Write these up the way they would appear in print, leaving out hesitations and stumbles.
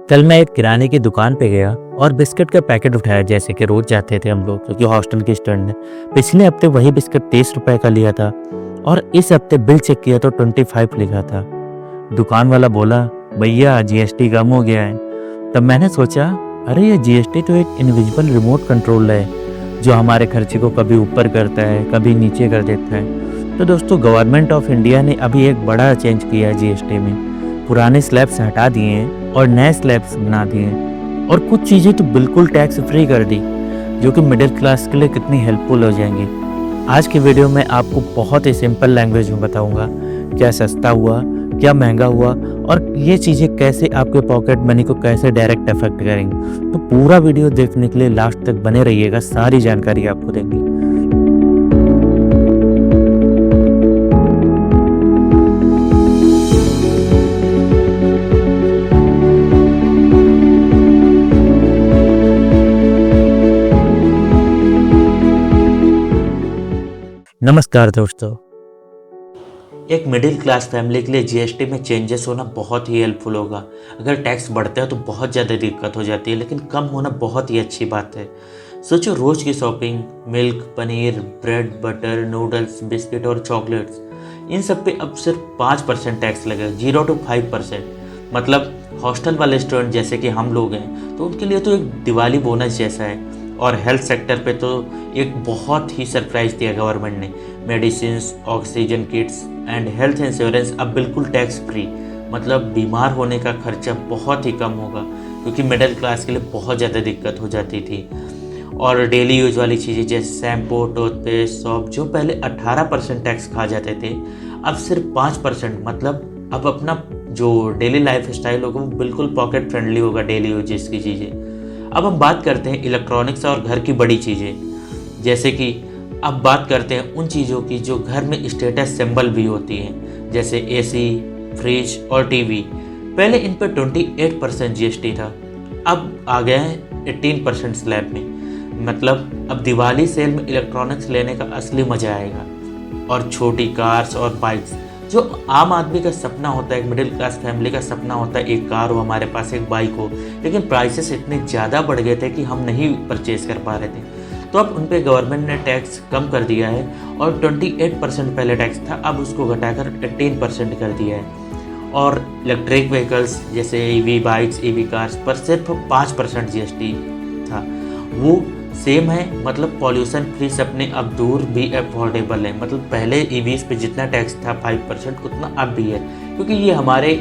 कल मैं एक किराने की दुकान पे गया और बिस्किट का पैकेट उठाया, जैसे कि रोज जाते थे हम लोग, क्योंकि हॉस्टल के स्टूडेंट ने पिछले हफ्ते वही बिस्किट 30 रुपए का लिया था और इस हफ्ते बिल चेक किया तो 25 लिखा था। दुकान वाला बोला, भैया जीएसटी कम हो गया है। तब मैंने सोचा, अरे ये जीएसटी तो एक इनविजिबल रिमोट कंट्रोल है जो हमारे खर्चे को कभी ऊपर करता है कभी नीचे कर देता है। तो दोस्तों, गवर्नमेंट ऑफ इंडिया ने अभी एक बड़ा चेंज किया है जीएसटी में। पुराने स्लैब्स हटा दिए हैं और नए स्लैब्स बना दिए हैं और कुछ चीज़ें तो बिल्कुल टैक्स फ्री कर दी, जो कि मिडिल क्लास के लिए कितनी हेल्पफुल हो जाएंगी। आज की वीडियो में आपको बहुत ही सिंपल लैंग्वेज में बताऊंगा क्या सस्ता हुआ, क्या महंगा हुआ और ये चीज़ें कैसे आपके पॉकेट मनी को कैसे डायरेक्ट अफेक्ट करेंगी। तो पूरा वीडियो देखने के लिए लास्ट तक बने रहिएगा, सारी जानकारी आपको देंगे। नमस्कार दोस्तों, एक मिडिल क्लास फैमिली के लिए जीएसटी में चेंजेस होना बहुत ही हेल्पफुल होगा। अगर टैक्स बढ़ता है तो बहुत ज़्यादा दिक्कत हो जाती है, लेकिन कम होना बहुत ही अच्छी बात है। सोचो, रोज़ की shopping, milk, paneer, bread, butter, noodles, biscuit और चॉकलेट्स, इन सब पे अब सिर्फ 5% टैक्स लगेगा, 0 to 5%। मतलब हॉस्टल वाले स्टूडेंट जैसे कि हम लोग हैं तो उनके लिए तो एक दिवाली बोनस जैसा है। और हेल्थ सेक्टर पे तो एक बहुत ही सरप्राइज दिया गवर्नमेंट ने। Medicine, oxygen Kitts and health insurance अब बिल्कुल टैक्स फ्री। मतलब बीमार होने का खर्चा बहुत ही कम होगा, क्योंकि मिडिल क्लास के लिए बहुत ज़्यादा दिक्कत हो जाती थी। और डेली यूज वाली चीज़ें जैसे शैम्पू, टूथपेस्ट, सॉप, जो पहले 18% टैक्स खा जाते थे, अब सिर्फ 5%। मतलब अब अपना जो डेली लाइफ स्टाइल होगा वो बिल्कुल पॉकेट फ्रेंडली होगा, डेली यूजेस की चीज़ें। अब हम बात करते हैं इलेक्ट्रॉनिक्स और घर की बड़ी चीज़ें, जैसे कि अब बात करते हैं उन चीज़ों की जो घर में स्टेटस सिंबल भी होती हैं, जैसे एसी, फ्रिज और टीवी। पहले इन पर 28% जीएसटी था, अब आ गया है 18% स्लैब में। मतलब अब दिवाली सेल में इलेक्ट्रॉनिक्स लेने का असली मज़ा आएगा। और छोटी कार्स और बाइक्स, जो आम आदमी का सपना होता है, एक मिडिल क्लास फैमिली का सपना होता है, एक कार हो हमारे पास, एक बाइक हो, लेकिन प्राइसेस इतने ज़्यादा बढ़ गए थे कि हम नहीं परचेज कर पा रहे थे। तो अब उन पे गवर्नमेंट ने टैक्स कम कर दिया है और 28% पहले टैक्स था, अब उसको घटाकर 18% कर दिया है। और इलेक्ट्रिक व्हीकल्स जैसे ईवी बाइक्स, ईवी कार्स पर सिर्फ 5% जीएसटी था, वो सेम है। मतलब पॉल्यूशन फ्री सपने अब दूर भी अफोर्डेबल है। मतलब पहले ईवीज पे जितना टैक्स था 5%, उतना अब भी है, क्योंकि ये हमारे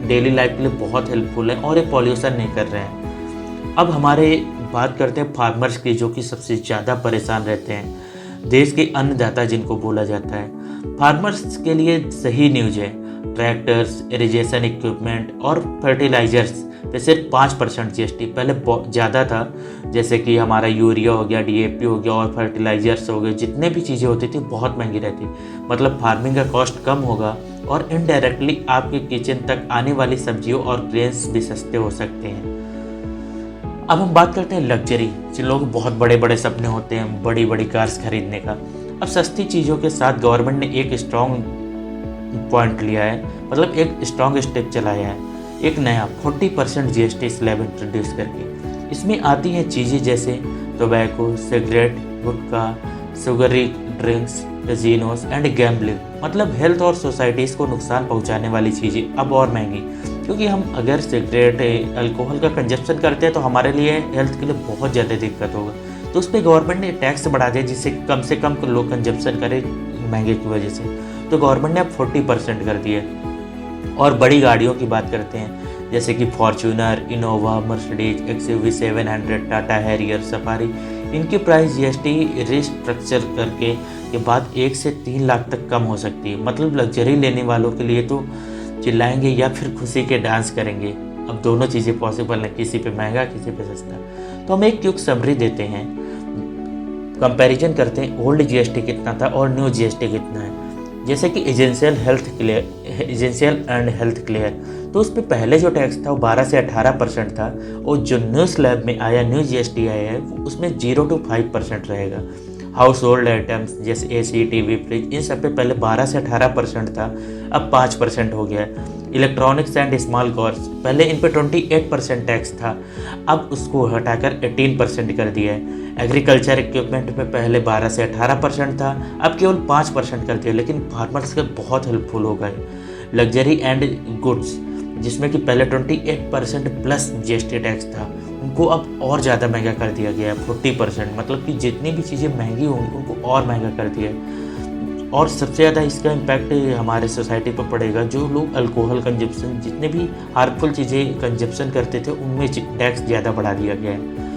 डेली लाइफ के लिए बहुत हेल्पफुल है और ये पॉल्यूशन नहीं कर रहे हैं। अब हमारे बात करते हैं फार्मर्स की, जो कि सबसे ज़्यादा परेशान रहते हैं, देश के अन्नदाता जिनको बोला जाता है। फार्मर्स के लिए सही न्यूज़ है। ट्रैक्टर्स, इरिगेशन इक्विपमेंट और फर्टिलाइजर्स पे सिर्फ 5% जीएसटी। पहले ज़्यादा था, जैसे कि हमारा यूरिया हो गया, डीएपी हो गया और फर्टिलाइजर्स हो गए, जितने भी चीज़ें होती थी बहुत महंगी रहती। मतलब फार्मिंग का कॉस्ट कम होगा और इनडायरेक्टली आपके किचन तक आने वाली सब्जियों और ग्रेन्स भी सस्ते हो सकते हैं। अब हम बात करते हैं लग्जरी, जिन लोगों के बहुत बड़े बड़े सपने होते हैं बड़ी बड़ी कार्स खरीदने का। अब सस्ती चीज़ों के साथ गवर्नमेंट ने एक स्ट्रॉन्ग पॉइंट लिया है, मतलब एक स्ट्रॉन्ग स्टेप चलाया है, एक नया 40% जीएसटी स्लैब इंट्रोड्यूस करके। इसमें आती हैं चीज़ें जैसे tobacco, cigarette, gutkha, sugary drinks, casinos and gambling. मतलब हेल्थ और सोसाइटीज़ को नुकसान पहुंचाने वाली चीज़ें अब और महंगी, क्योंकि हम अगर सिगरेट, अल्कोहल का कंजप्शन करते हैं तो हमारे लिए हेल्थ के लिए बहुत ज़्यादा दिक्कत होगा। तो उस पर गवर्नमेंट ने टैक्स बढ़ा दिया, जिससे कम से कम लोग कंजप्शन करें महंगे की वजह से। तो गवर्नमेंट ने अब 40% कर दिया। और बड़ी गाड़ियों की बात करते हैं, जैसे कि Fortuner, Innova, Mercedes, XUV 700, Tata Harrier, safari. इनकी प्राइस जीएसटी रिस्ट्रक्चर करके के बाद 1 से 3 लाख तक कम हो सकती है। मतलब लग्जरी लेने वालों के लिए तो चिल्लाएंगे या फिर खुशी के डांस करेंगे। अब दोनों चीज़ें पॉसिबल हैं, किसी पे महंगा, किसी पे सस्ता। तो हम एक क्विक समरी देते हैं, कंपैरिजन करते हैं ओल्ड जीएसटी कितना था और न्यू जीएसटी कितना है। जैसे कि एजेंशियल एंड हेल्थ क्लियर, तो उस पर पहले जो टैक्स था वो 12 से 18% था, और जो न्यू स्लैब में आया, न्यू जीएसटी आया है, उसमें 0 to 5% रहेगा। हाउस होल्ड आइटम्स जैसे एसी, टीवी, फ्रिज, इन सब पे पहले 12 से 18% था, अब 5% हो गया है। इलेक्ट्रॉनिक्स एंड स्मॉल गुड्स, पहले इन पे 28% टैक्स था, अब उसको हटाकर 18% कर दिया है। एग्रीकल्चर इक्विपमेंट पे पहले 12 से 18% था, अब केवल 5% कर दिया, लेकिन फार्मर्स का बहुत हेल्पफुल होगा ये। लग्जरी एंड गुड्स, जिसमें कि पहले 28% प्लस जीएसटी टैक्स था, उनको अब और ज़्यादा महंगा कर दिया गया है 40%, मतलब कि जितनी भी चीज़ें महंगी होंगी उनको और महंगा कर दिया है। और सबसे ज़्यादा इसका इम्पैक्ट हमारे सोसाइटी पर पड़ेगा, जो लोग अल्कोहल कंजप्शन, जितने भी हार्मफुल चीज़ें कंजप्शन करते थे उनमें टैक्स ज़्यादा बढ़ा दिया गया है।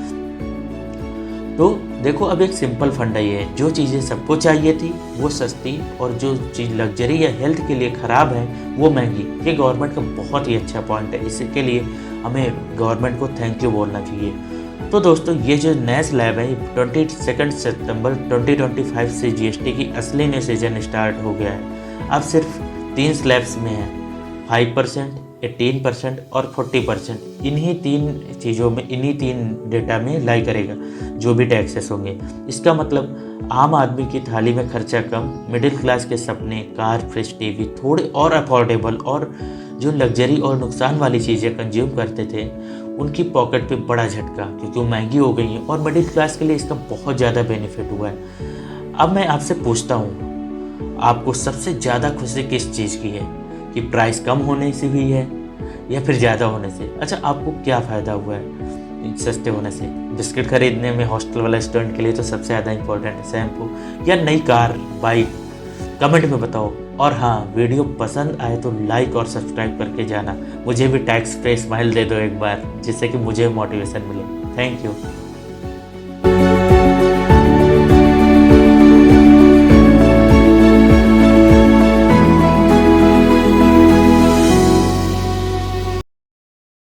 तो देखो, अब एक सिंपल फंडा ये है, जो चीज़ें सबको चाहिए थी वो सस्ती, और जो चीज़ लग्जरी या हेल्थ के लिए ख़राब है वो महंगी। ये गवर्नमेंट का बहुत ही अच्छा पॉइंट है, इसके लिए हमें गवर्नमेंट को थैंक यू बोलना चाहिए। तो दोस्तों, ये जो नया स्लैब है 22 सितंबर 2025 से जीएसटी की असली नई सीजन स्टार्ट हो गया है। अब सिर्फ 3 स्लैब्स में है, 5%, 18% और 40%। इन्हीं 3 चीज़ों में, इन्हीं 3 डेटा में लाई करेगा जो भी टैक्सेस होंगे। इसका मतलब आम आदमी की थाली में खर्चा कम, मिडिल क्लास के सपने, कार, फ्रिज, टीवी थोड़े और अफोर्डेबल, और जो लग्जरी और नुकसान वाली चीज़ें कंज्यूम करते थे उनकी पॉकेट पे बड़ा झटका, क्योंकि वो महंगी हो गई हैं, और मिडिल क्लास के लिए इसका बहुत ज़्यादा बेनिफिट हुआ है। अब मैं आपसे पूछता हूँ, आपको सबसे ज़्यादा खुशी किस चीज़ की है, कि प्राइस कम होने से हुई है या फिर ज़्यादा होने से? अच्छा, आपको क्या फ़ायदा हुआ है सस्ते होने से? बिस्किट खरीदने में हॉस्टल वाला स्टूडेंट के लिए तो सबसे ज़्यादा इंपॉर्टेंट है शैम्पू, या नई कार, बाइक? कमेंट में बताओ। और हाँ, वीडियो पसंद आए तो लाइक और सब्सक्राइब करके जाना। मुझे भी टैक्स फ्री स्माइल दे दो एक बार, जिससे कि मुझे मोटिवेशन मिले। Thank you.